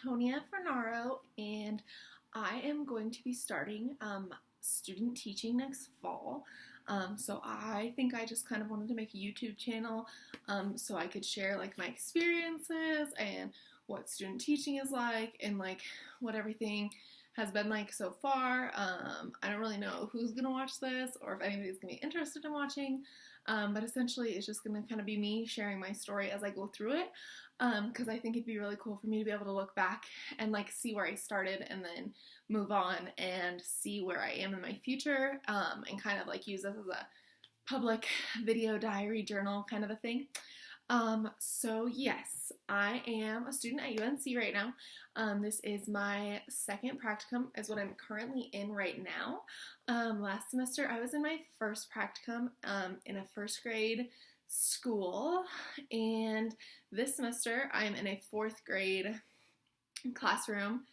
Tonia Fernaro, and I am going to be starting student teaching next fall. So I think I just kind of wanted to make a YouTube channel so I could share like my experiences and what student teaching is like and like what everything has been like so far. I don't really know who's gonna watch this or if anybody's gonna be interested in watching, but essentially it's just gonna kind of be me sharing my story as I go through it, because I think it'd be really cool for me to be able to look back and like see where I started and then move on and see where I am in my future, and kind of like use this as a public video diary journal kind of a thing. So yes, I am a student at UNC right now. This is my second practicum, is what I'm currently in right now. Last semester I was in my first practicum in a first grade school, and this semester I'm in a fourth grade classroom.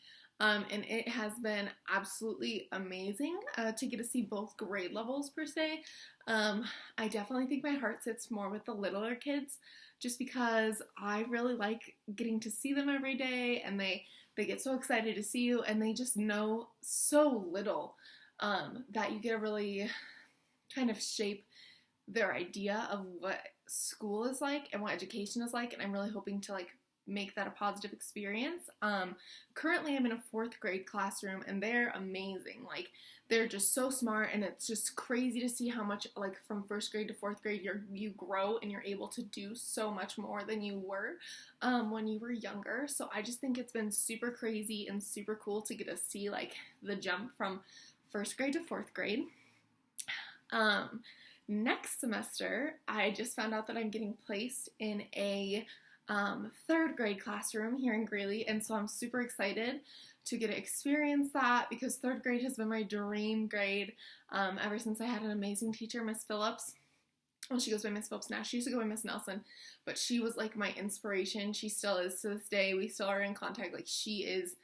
And it has been absolutely amazing to get to see both grade levels per se. I definitely think my heart sits more with the littler kids just because I really like getting to see them every day, and they get so excited to see you, and they just know so little that you get to really kind of shape their idea of what school is like and what education is like, and I'm really hoping to like make that a positive experience. Currently I'm in a fourth grade classroom and they're amazing. Like they're just so smart, and it's just crazy to see how much like from first grade to fourth grade you grow and you're able to do so much more than you were when you were younger. So I just think it's been super crazy and super cool to get to see like the jump from first grade to fourth grade. Next semester I just found out that I'm getting placed in a third grade classroom here in Greeley, and so I'm super excited to get to experience that because third grade has been my dream grade ever since I had an amazing teacher, Miss Phillips. Well, she goes by Miss Phillips now. She used to go by Miss Nelson, but she was like my inspiration. She still is to this day. We still are in contact. Like she is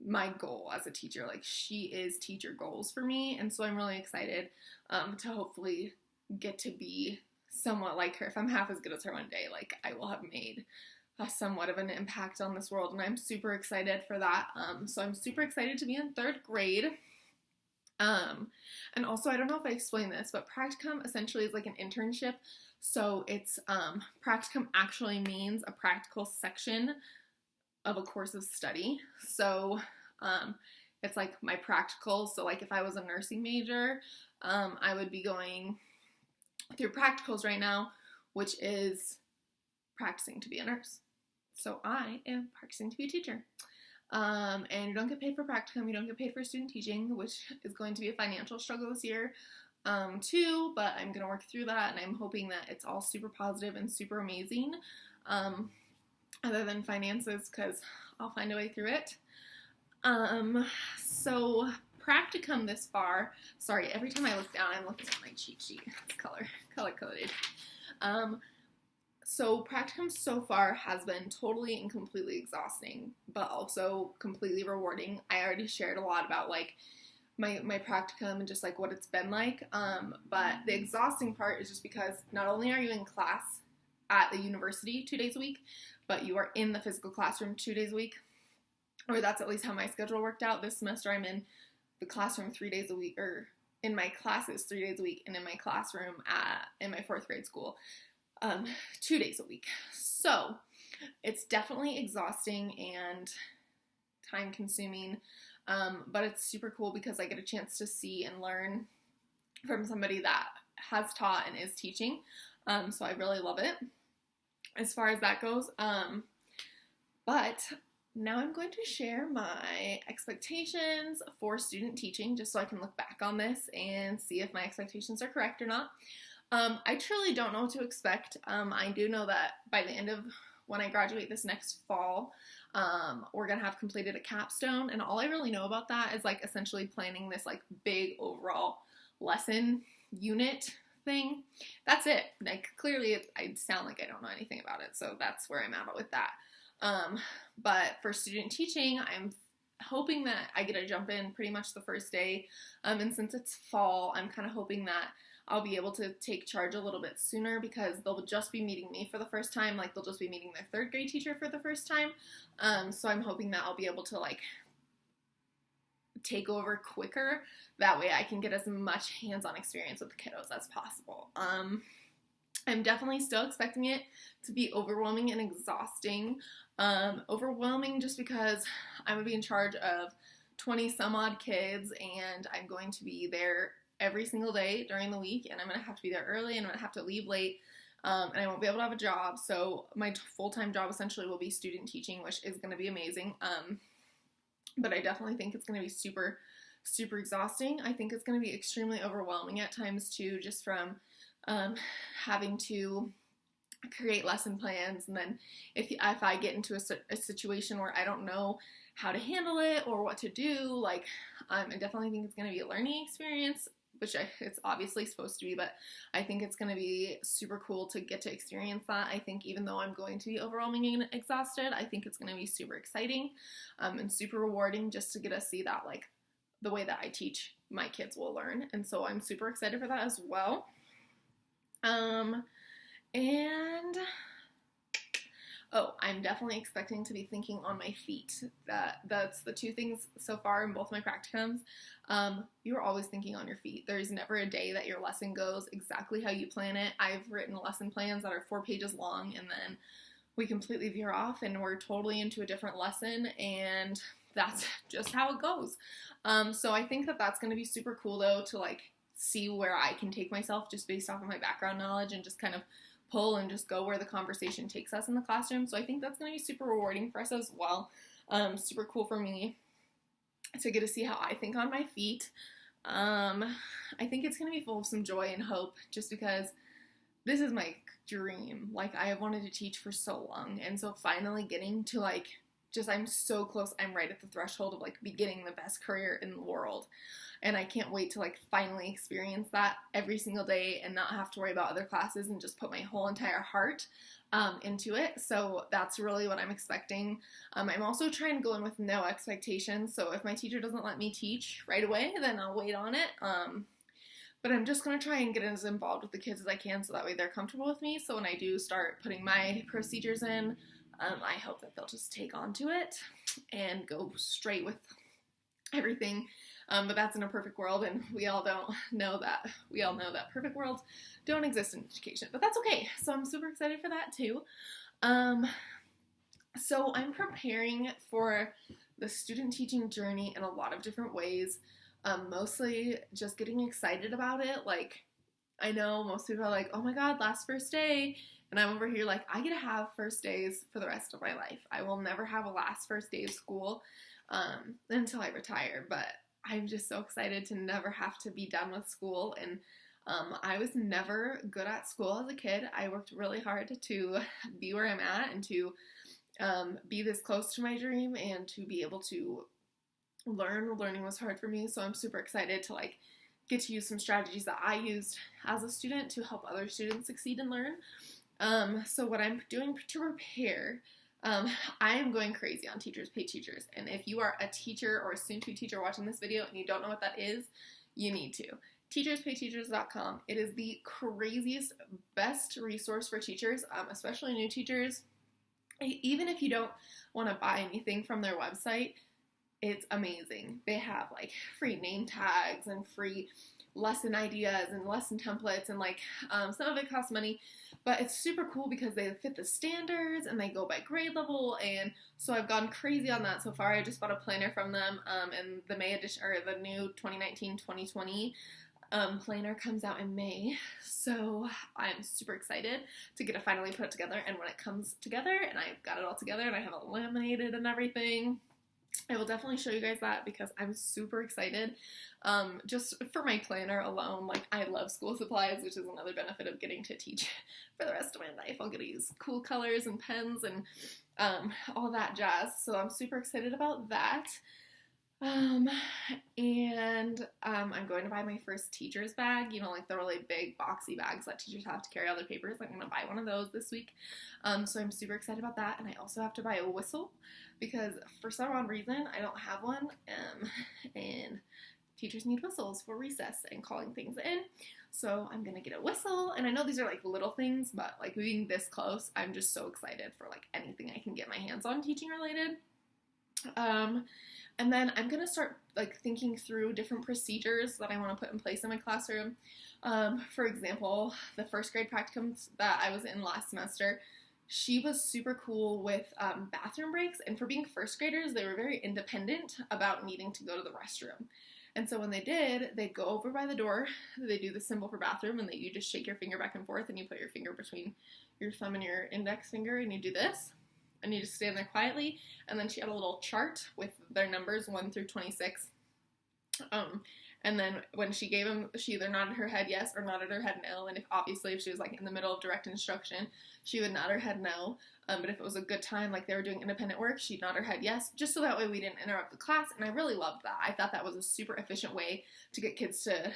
my goal as a teacher. Like she is teacher goals for me, and so I'm really excited to hopefully get to be somewhat like her. If I'm half as good as her one day, like I will have made somewhat of an impact on this world, and I'm super excited for that. So I'm super excited to be in third grade. And also, I don't know if I explained this, but practicum essentially is like an internship. So it's practicum actually means a practical section of a course of study. So it's like my practical. So like if I was a nursing major, I would be going through practicals right now, which is practicing to be a nurse. So I am practicing to be a teacher. And you don't get paid for practicum, you don't get paid for student teaching, which is going to be a financial struggle this year too, but I'm going to work through that, and I'm hoping that it's all super positive and super amazing, other than finances, because I'll find a way through it. So practicum this far, sorry, every time I look down, I'm looking at my cheat sheet. It's color-coded. So practicum so far has been totally and completely exhausting, but also completely rewarding. I already shared a lot about like my practicum and just like what it's been like, but the exhausting part is just because not only are you in class at the university 2 days a week, but you are in the physical classroom 2 days a week, or that's at least how my schedule worked out. This semester I'm in the classroom 3 days a week, or in my classes 3 days a week, and in my classroom in my fourth grade school 2 days a week. So it's definitely exhausting and time consuming, but it's super cool because I get a chance to see and learn from somebody that has taught and is teaching, so I really love it as far as that goes. But now I'm going to share my expectations for student teaching, just so I can look back on this and see if my expectations are correct or not. I truly don't know what to expect. I do know that by the end of when I graduate this next fall, we're going to have completed a capstone, and all I really know about that is like essentially planning this like big overall lesson unit thing. That's it. Like clearly I sound like I don't know anything about it, so that's where I'm at with that. But for student teaching, I'm hoping that I get to jump in pretty much the first day, and since it's fall, I'm kind of hoping that I'll be able to take charge a little bit sooner because they'll just be meeting me for the first time. Like, they'll just be meeting their third grade teacher for the first time. So I'm hoping that I'll be able to, like, take over quicker. That way I can get as much hands-on experience with the kiddos as possible. I'm definitely still expecting it to be overwhelming and exhausting. Overwhelming just because I'm going to be in charge of 20 some odd kids, and I'm going to be there every single day during the week, and I'm going to have to be there early, and I'm going to have to leave late, and I won't be able to have a job. So my full-time job essentially will be student teaching, which is going to be amazing. But I definitely think it's going to be super, super exhausting. I think it's going to be extremely overwhelming at times too, just from having to create lesson plans, and then if I get into a situation where I don't know how to handle it or what to do, like, I definitely think it's going to be a learning experience, which it's obviously supposed to be, but I think it's going to be super cool to get to experience that. I think even though I'm going to be overwhelming and exhausted, I think it's going to be super exciting and super rewarding just to get to see that, like, the way that I teach my kids will learn, and so I'm super excited for that as well. I'm definitely expecting to be thinking on my feet. That's the two things so far in both my practicums. You're always thinking on your feet. There's never a day that your lesson goes exactly how you plan it. I've written lesson plans that are 4 pages long, and then we completely veer off and we're totally into a different lesson, and that's just how it goes. So I think that that's going to be super cool, though, to, like, see where I can take myself just based off of my background knowledge and just kind of pull and just go where the conversation takes us in the classroom. So I think that's going to be super rewarding for us as well. Super cool for me to get to see how I think on my feet. I think it's going to be full of some joy and hope just because this is my dream. Like, I have wanted to teach for so long, and so finally getting to, like, I'm so close. I'm right at the threshold of, like, beginning the best career in the world. And I can't wait to, like, finally experience that every single day and not have to worry about other classes and just put my whole entire heart into it. So that's really what I'm expecting. I'm also trying to go in with no expectations. So if my teacher doesn't let me teach right away, then I'll wait on it. But I'm just going to try and get as involved with the kids as I can so that way they're comfortable with me. So when I do start putting my procedures in, I hope that they'll just take on to it and go straight with everything. But that's in a perfect world, and we all know that perfect worlds don't exist in education, but that's okay. So I'm super excited for that too. So I'm preparing for the student teaching journey in a lot of different ways. Mostly just getting excited about it. Like, I know most people are like, oh my god, last first day. And I'm over here like, I get to have first days for the rest of my life. I will never have a last first day of school until I retire. But I'm just so excited to never have to be done with school. And I was never good at school as a kid. I worked really hard to be where I'm at and to be this close to my dream and to be able to learn. Learning was hard for me. So I'm super excited to, like, get to use some strategies that I used as a student to help other students succeed and learn. So what I'm doing to prepare, I am going crazy on Teachers Pay Teachers. And if you are a teacher or a soon-to-be teacher watching this video and you don't know what that is, you need to. TeachersPayTeachers.com. It is the craziest, best resource for teachers, especially new teachers. Even if you don't want to buy anything from their website, it's amazing. They have, like, free name tags and free lesson ideas and lesson templates, and, like, some of it costs money, but it's super cool because they fit the standards and they go by grade level. And so I've gone crazy on that so far. I just bought a planner from them, and the May edition, or the new 2019-2020 planner comes out in May. So I'm super excited to get it finally put together. And when it comes together and I've got it all together and I have it laminated and everything, I will definitely show you guys that because I'm super excited. Just for my planner alone, like, I love school supplies, which is another benefit of getting to teach for the rest of my life. I'll get to use cool colors and pens and all that jazz. So I'm super excited about that. I'm going to buy my first teacher's bag, you know, like the really big boxy bags that teachers have to carry all their papers. I'm going to buy one of those this week. So I'm super excited about that. And I also have to buy a whistle because for some odd reason I don't have one. And teachers need whistles for recess and calling things in. So I'm gonna get a whistle, and I know these are like little things, but like being this close, I'm just so excited for like anything I can get my hands on teaching related. And then I'm gonna start like thinking through different procedures that I want to put in place in my classroom. For example, the first grade practicum that I was in last semester, she was super cool with bathroom breaks, and for being first graders, they were very independent about needing to go to the restroom. And so when they did, they'd go over by the door, they do the symbol for bathroom, and you just shake your finger back and forth, and you put your finger between your thumb and your index finger, and you do this, and you just stand there quietly. And then she had a little chart with their numbers 1 through 26. And then when she gave them, she either nodded her head yes or nodded her head no. And if she was like in the middle of direct instruction, she would nod her head no. But if it was a good time, like they were doing independent work, she'd nod her head yes, just so that way we didn't interrupt the class. And I really loved that. I thought that was a super efficient way to get kids to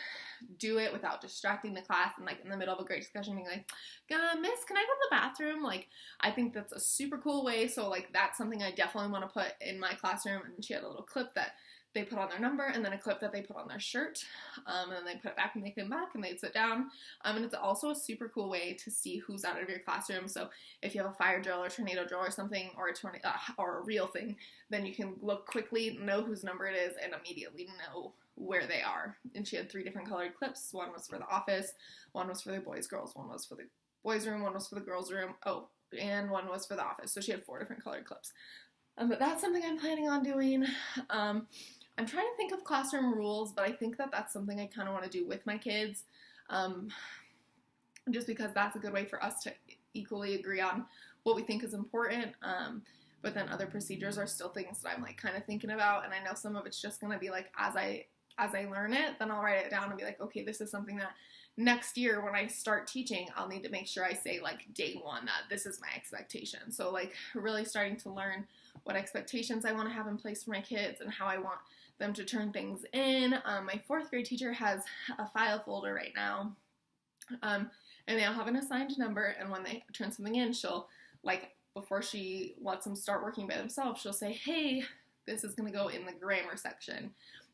do it without distracting the class and like in the middle of a great discussion being like, Miss, can I go to the bathroom? Like, I think that's a super cool way. So like that's something I definitely want to put in my classroom. And she had a little clip that they put on their number, and then a clip that they put on their shirt, and then they put it back when they came back, and they'd sit down. And it's also a super cool way to see who's out of your classroom. So if you have a fire drill or tornado drill or something, or a real thing, then you can look quickly, know whose number it is, and immediately know where they are. And she had 3 different colored clips. One was for the office, one was for the boys, girls, one was for the boys' room, one was for the girls' room, and one was for the office. So she had 4 different colored clips. But that's something I'm planning on doing. I'm trying to think of classroom rules, but I think that that's something I kind of want to do with my kids, just because that's a good way for us to equally agree on what we think is important, but then other procedures are still things that I'm like kind of thinking about, and I know some of it's just going to be like as I learn it, then I'll write it down and be like, okay, this is something that next year when I start teaching, I'll need to make sure I say like day 1 that this is my expectation. So like really starting to learn what expectations I want to have in place for my kids and how I want them to turn things in. My 4th grade teacher has a file folder right now, and they all have an assigned number, and when they turn something in, she'll, like, before she lets them start working by themselves, she'll say, hey, this is going to go in the grammar section,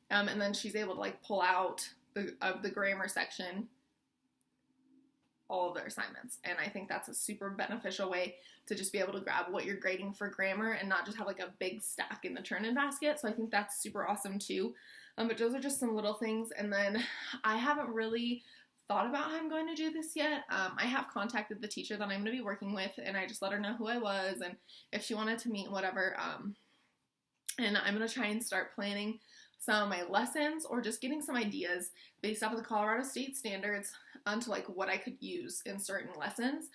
and then she's able to, like, pull out the grammar section all of their assignments. And I think that's a super beneficial way to just be able to grab what you're grading for grammar and not just have like a big stack in the turn-in basket. So I think that's super awesome too. But those are just some little things. And then I haven't really thought about how I'm going to do this yet. I have contacted the teacher that I'm going to be working with, and I just let her know who I was and if she wanted to meet, whatever. And I'm going to try and start planning some of my lessons or just getting some ideas based off of the Colorado State standards onto like what I could use in certain lessons.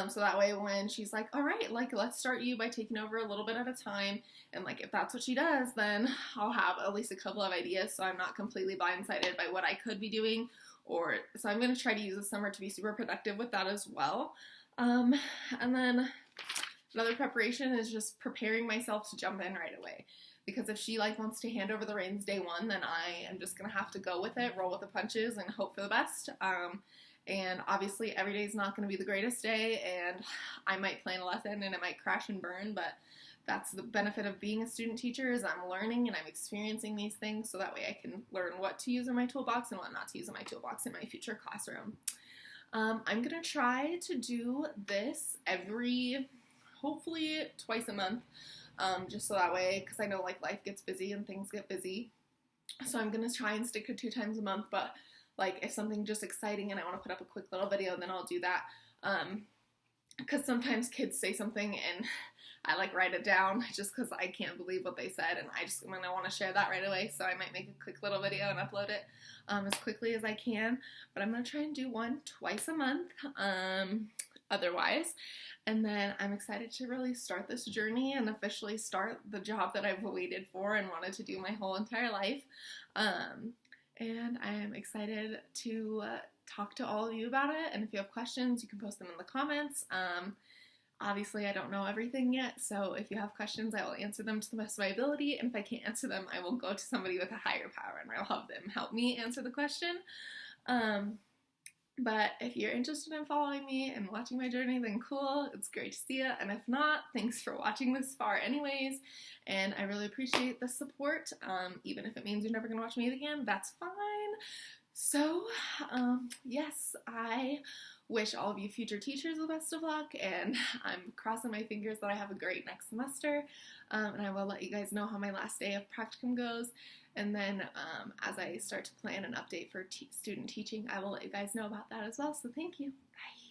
So that way when she's like, all right, like let's start you by taking over a little bit at a time. And like, if that's what she does, then I'll have at least a couple of ideas so I'm not completely blindsided by what I could be doing. So I'm going to try to use the summer to be super productive with that as well. And then another preparation is just preparing myself to jump in right away. Because if she like wants to hand over the reins day 1, then I am just going to have to go with it, roll with the punches, and hope for the best. And obviously every day is not going to be the greatest day, and I might plan a lesson and it might crash and burn, but that's the benefit of being a student teacher is I'm learning and I'm experiencing these things so that way I can learn what to use in my toolbox and what not to use in my toolbox in my future classroom. I'm going to try to do this hopefully twice a month. Just so that way, because I know like life gets busy and things get busy, so I'm gonna try and stick to 2 times a month, but like if something just exciting and I want to put up a quick little video, then I'll do that, because sometimes kids say something and I like write it down just because I can't believe what they said, and I want to share that right away, so I might make a quick little video and upload it as quickly as I can, but I'm gonna try and do one twice a month otherwise. And then I'm excited to really start this journey and officially start the job that I've waited for and wanted to do my whole entire life. And I am excited to talk to all of you about it. And if you have questions, you can post them in the comments. Obviously, I don't know everything yet, so if you have questions, I will answer them to the best of my ability. And if I can't answer them, I will go to somebody with a higher power and I'll have them help me answer the question. But if you're interested in following me and watching my journey, then cool, it's great to see you. And if not, thanks for watching this far anyways. And I really appreciate the support. Even if it means you're never going to watch me again, that's fine. So, yes, I wish all of you future teachers the best of luck, and I'm crossing my fingers that I have a great next semester, and I will let you guys know how my last day of practicum goes, and then as I start to plan an update for student teaching, I will let you guys know about that as well, so thank you. Bye.